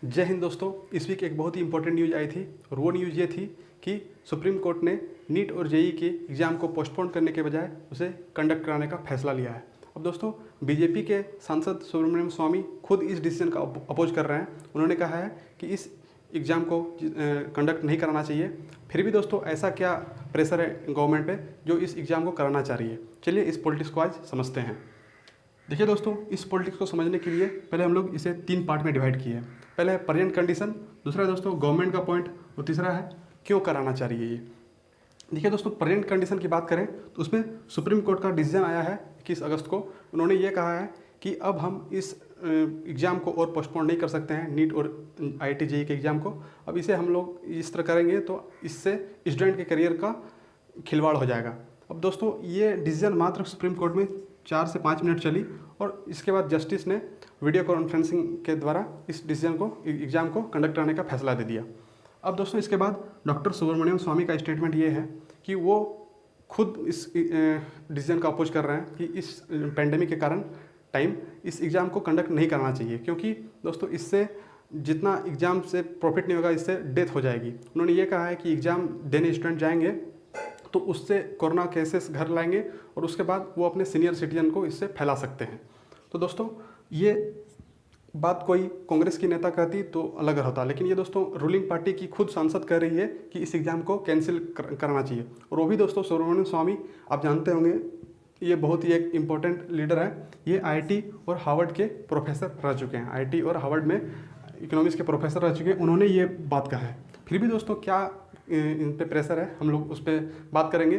जय हिंद दोस्तों। इस वीक एक बहुत ही इंपॉर्टेंट न्यूज़ आई थी और वो न्यूज़ ये थी कि सुप्रीम कोर्ट ने नीट और जेईई के एग्ज़ाम को पोस्टपोन करने के बजाय उसे कंडक्ट कराने का फैसला लिया है। अब दोस्तों बीजेपी के सांसद सुब्रमण्यम स्वामी खुद इस डिसीजन का अपोज कर रहे हैं। उन्होंने कहा है कि इस एग्ज़ाम को कंडक्ट नहीं कराना चाहिए। फिर भी दोस्तों ऐसा क्या प्रेशर है गवर्नमेंट पे जो इस एग्ज़ाम को कराना चाह रही है। चलिए इस पॉलिटिक्स को आज समझते हैं। देखिए दोस्तों, इस पॉलिटिक्स को समझने के लिए पहले हम लोग इसे 3 पार्ट में डिवाइड किए हैं। पहले है प्रेजेंट कंडीशन, दूसरा है दोस्तों गवर्नमेंट का पॉइंट और तीसरा है क्यों कराना चाह रही है ये। देखिए दोस्तों, प्रेजेंट कंडीशन की बात करें तो उसमें सुप्रीम कोर्ट का डिसीजन आया है 21 अगस्त को। उन्होंने ये कहा है कि अब हम इस एग्ज़ाम को और पोस्टपोन नहीं कर सकते हैं, नीट और IIT JEE के एग्ज़ाम को। अब इसे हम लोग इस तरह करेंगे तो इससे स्टूडेंट के करियर का खिलवाड़ हो जाएगा। अब दोस्तों ये डिसीजन मात्र सुप्रीम कोर्ट में 4 से 5 मिनट चली और इसके बाद जस्टिस ने वीडियो कॉन्फ्रेंसिंग के द्वारा इस डिसीजन को एग्ज़ाम को कंडक्ट करने का फैसला दे दिया। अब दोस्तों इसके बाद डॉक्टर सुब्रमण्यम स्वामी का स्टेटमेंट ये है कि वो खुद इस डिसीजन का अपोज कर रहे हैं कि इस पेंडेमिक के कारण इस एग्ज़ाम को कंडक्ट नहीं करना चाहिए, क्योंकि दोस्तों इससे जितना एग्ज़ाम से प्रॉफिट नहीं होगा, इससे डेथ हो जाएगी। उन्होंने ये कहा है कि एग्ज़ाम देने स्टूडेंट जाएंगे तो उससे कोरोना केसेस घर लाएंगे और उसके बाद वो अपने सीनियर सिटीजन को इससे फैला सकते हैं। तो दोस्तों ये बात कोई कांग्रेस की नेता कहती तो अलग होता, लेकिन ये दोस्तों रूलिंग पार्टी की खुद सांसद कह रही है कि इस एग्ज़ाम को कैंसिल करना चाहिए। और वो भी दोस्तों सुब्रमण्यम स्वामी, आप जानते होंगे ये बहुत ही एक इम्पोर्टेंट लीडर है। ये IIT और हार्वर्ड के प्रोफेसर रह चुके हैं, IIT और हार्वर्ड में इकोनॉमिक्स के प्रोफेसर रह चुके हैं। उन्होंने ये बात कहा है। फिर भी दोस्तों क्या इन पे प्रेशर है, हम लोग उस पर बात करेंगे।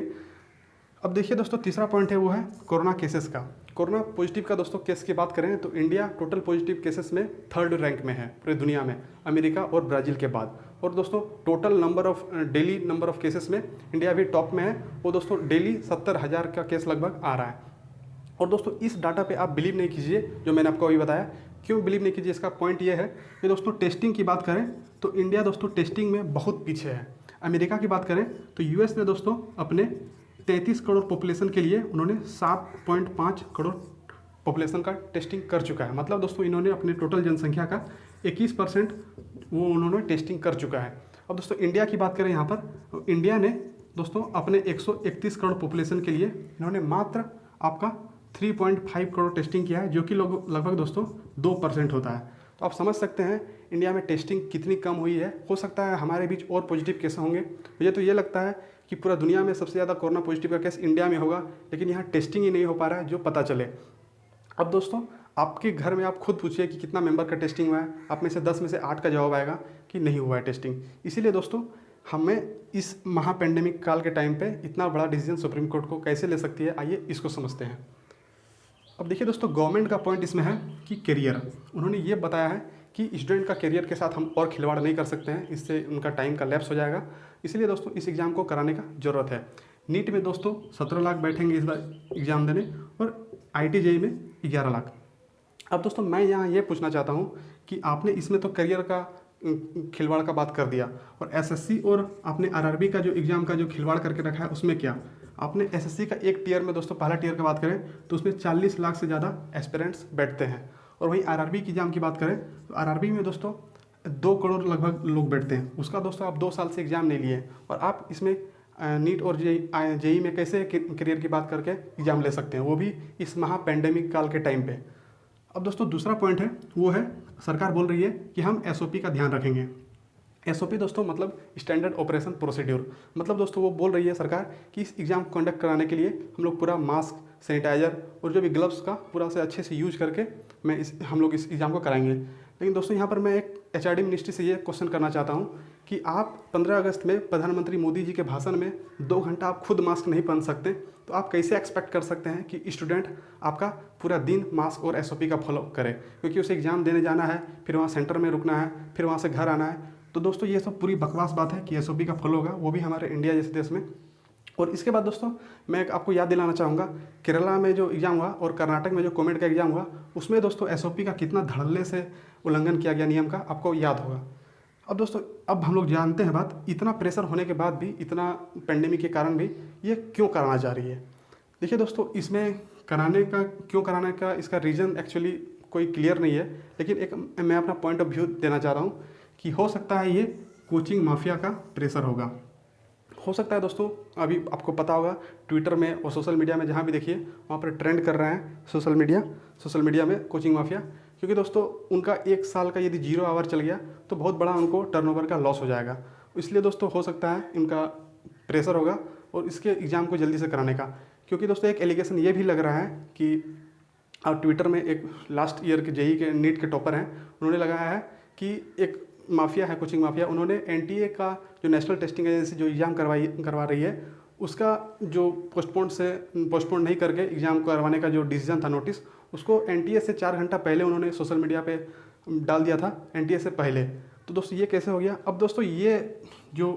अब देखिए दोस्तों, तीसरा पॉइंट है वो है कोरोना केसेस का। कोरोना पॉजिटिव का दोस्तों केस की बात करें तो इंडिया टोटल पॉजिटिव केसेस में 3rd रैंक में है पूरी दुनिया में, अमेरिका और ब्राज़ील के बाद। और दोस्तों total number of daily number of cases में इंडिया भी टॉप में है। वो दोस्तों डेली 70,000 का केस लगभग आ रहा है। और दोस्तों इस डाटा पे आप बिलीव नहीं कीजिए जो मैंने आपको अभी बताया। क्यों बिलीव नहीं कीजिए, इसका पॉइंट ये है कि दोस्तों टेस्टिंग की बात करें तो इंडिया दोस्तों टेस्टिंग में बहुत पीछे है। अमेरिका की बात करें तो US ने दोस्तों अपने 33 करोड़ पॉपुलेशन के लिए उन्होंने 7.5 करोड़ पॉपुलेशन का टेस्टिंग कर चुका है। मतलब दोस्तों इन्होंने अपने टोटल जनसंख्या का 21% वो उन्होंने टेस्टिंग कर चुका है। अब दोस्तों इंडिया की बात करें यहाँ पर, तो इंडिया ने दोस्तों अपने 131 करोड़ पॉपुलेशन के लिए इन्होंने मात्र आपका 3.5 करोड़ टेस्टिंग किया है, जो कि लगभग दोस्तों 2% होता है। तो आप समझ सकते हैं इंडिया में टेस्टिंग कितनी कम हुई है। हो सकता है हमारे बीच और पॉजिटिव केस होंगे। मुझे तो ये लगता है कि पूरा दुनिया में सबसे ज़्यादा कोरोना पॉजिटिव का केस इंडिया में होगा, लेकिन यहाँ टेस्टिंग ही नहीं हो पा रहा है जो पता चले। अब दोस्तों आपके घर में आप खुद पूछिए कि कितना मेंबर का टेस्टिंग हुआ है, आप में से 10 में से 8 का जवाब आएगा कि नहीं हुआ है टेस्टिंग। इसीलिए दोस्तों हमें इस महापेंडेमिक काल के टाइम पे इतना बड़ा डिसीजन सुप्रीम कोर्ट को कैसे ले सकती है, आइए इसको समझते हैं। अब देखिए दोस्तों, गवर्नमेंट का पॉइंट इसमें है कि करियर। उन्होंने ये बताया है कि स्टूडेंट का करियर के साथ हम और खिलवाड़ नहीं कर सकते हैं, इससे उनका टाइम का लैप्स हो जाएगा। इसलिए दोस्तों इस एग्ज़ाम को कराने का ज़रूरत है। नीट में दोस्तों 17 लाख बैठेंगे इस बार एग्ज़ाम देने और IIT JEE में 11 लाख। अब दोस्तों मैं यहाँ ये पूछना चाहता हूँ कि आपने इसमें तो करियर का खिलवाड़ का बात कर दिया, और SSC और आपने RRB का जो एग्ज़ाम का जो खिलवाड़ करके रखा है उसमें क्या। आपने SSC का एक टीयर में दोस्तों, पहला टीयर की बात करें तो उसमें 40 लाख से ज़्यादा एस्पिरेंट्स बैठते हैं। और वहीं RRB की एग्ज़ाम की बात करें तो RRB में दोस्तों 2 करोड़ लगभग लोग बैठते हैं। उसका दोस्तों आप 2 साल से एग्ज़ाम नहीं लिए और आप इसमें नीट और JEE में कैसे करियर की बात करके एग्ज़ाम ले सकते हैं, वो भी इस महापेंडेमिक काल के टाइम पे। अब दोस्तों दूसरा पॉइंट है वो है, सरकार बोल रही है कि हम SOP का ध्यान रखेंगे। SOP दोस्तों मतलब स्टैंडर्ड ऑपरेशन प्रोसीड्यूर। मतलब दोस्तों वो बोल रही है सरकार कि इस एग्ज़ाम को कंडक्ट कराने के लिए हम लोग पूरा मास्क, सैनिटाइज़र और जो भी ग्लव्स का पूरा से अच्छे से यूज करके हम लोग इस एग्ज़ाम को कराएंगे। लेकिन दोस्तों यहाँ पर मैं एक HRD मिनिस्ट्री से ये क्वेश्चन करना चाहता हूँ कि आप 15 अगस्त में प्रधानमंत्री मोदी जी के भाषण में 2 घंटा आप खुद मास्क नहीं पहन सकते, तो आप कैसे एक्सपेक्ट कर सकते हैं कि स्टूडेंट आपका पूरा दिन मास्क और SOP का फॉलो करे, क्योंकि उसे एग्ज़ाम देने जाना है, फिर वहाँ सेंटर में रुकना है, फिर वहाँ से घर आना है। तो दोस्तों ये सब पूरी बकवास बात है कि SOP का फॉलो होगा, वो भी हमारे इंडिया जैसे देश में। और इसके बाद दोस्तों मैं आपको याद दिलाना चाहूँगा, केरला में जो एग्ज़ाम हुआ और कर्नाटक में जो कॉमेड का एग्ज़ाम हुआ, उसमें दोस्तों SOP का कितना धड़ल्ले से उल्लंघन किया गया नियम का, आपको याद होगा। अब दोस्तों अब हम लोग जानते हैं बात, इतना प्रेशर होने के बाद भी, इतना पेंडेमिक के कारण भी ये क्यों कराना चाह रही है। देखिए दोस्तों, इसमें क्यों कराने का इसका रीज़न एक्चुअली कोई क्लियर नहीं है, लेकिन एक मैं अपना पॉइंट ऑफ व्यू देना चाह रहा हूँ कि हो सकता है ये कोचिंग माफिया का प्रेशर होगा। हो सकता है दोस्तों, अभी आपको पता होगा ट्विटर में और सोशल मीडिया में जहाँ भी देखिए वहाँ पर ट्रेंड कर रहे हैं सोशल मीडिया में कोचिंग माफिया, क्योंकि दोस्तों उनका 1 साल का यदि 0 आवर चल गया तो बहुत बड़ा उनको टर्नओवर का लॉस हो जाएगा। इसलिए दोस्तों हो सकता है इनका प्रेशर होगा और इसके एग्ज़ाम को जल्दी से कराने का, क्योंकि दोस्तों एक एलिगेशन ये भी लग रहा है कि और ट्विटर में एक लास्ट ईयर के जेई के नीट के टॉपर हैं, उन्होंने लगाया है कि एक माफिया है कोचिंग माफिया, उन्होंने एनटीए का जो नेशनल टेस्टिंग एजेंसी जो एग्ज़ाम करवा रही है उसका जो पोस्टपोन नहीं करके एग्ज़ाम करवाने का जो डिसीजन था नोटिस, उसको एनटीए से 4 घंटा पहले उन्होंने सोशल मीडिया पे डाल दिया था एनटीए से पहले। तो दोस्तों ये कैसे हो गया? अब दोस्तों ये जो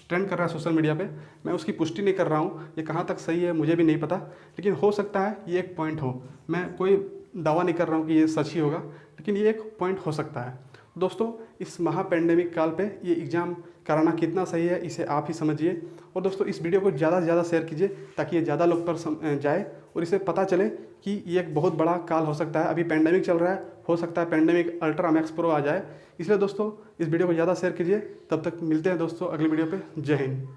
ट्रेंड कर रहा है सोशल मीडिया पे, मैं उसकी पुष्टि नहीं कर रहा हूँ, ये कहाँ तक सही है मुझे भी नहीं पता, लेकिन हो सकता है ये एक पॉइंट हो। मैं कोई दावा नहीं कर रहा हूँ कि ये सच ही होगा, लेकिन ये एक पॉइंट हो सकता है। दोस्तों इस महा पेंडेमिक काल पे ये एग्ज़ाम कराना कितना सही है इसे आप ही समझिए, और दोस्तों इस वीडियो को ज़्यादा से ज़्यादा शेयर कीजिए ताकि ये ज़्यादा लोग पर जाए और इसे पता चले कि ये एक बहुत बड़ा काल हो सकता है। अभी पेंडेमिक चल रहा है, हो सकता है पेंडेमिक अल्ट्रा मैक्स प्रो आ जाए, इसलिए दोस्तों इस वीडियो को ज़्यादा शेयर कीजिए। तब तक मिलते हैं दोस्तों अगली वीडियो पे। जय हिंद।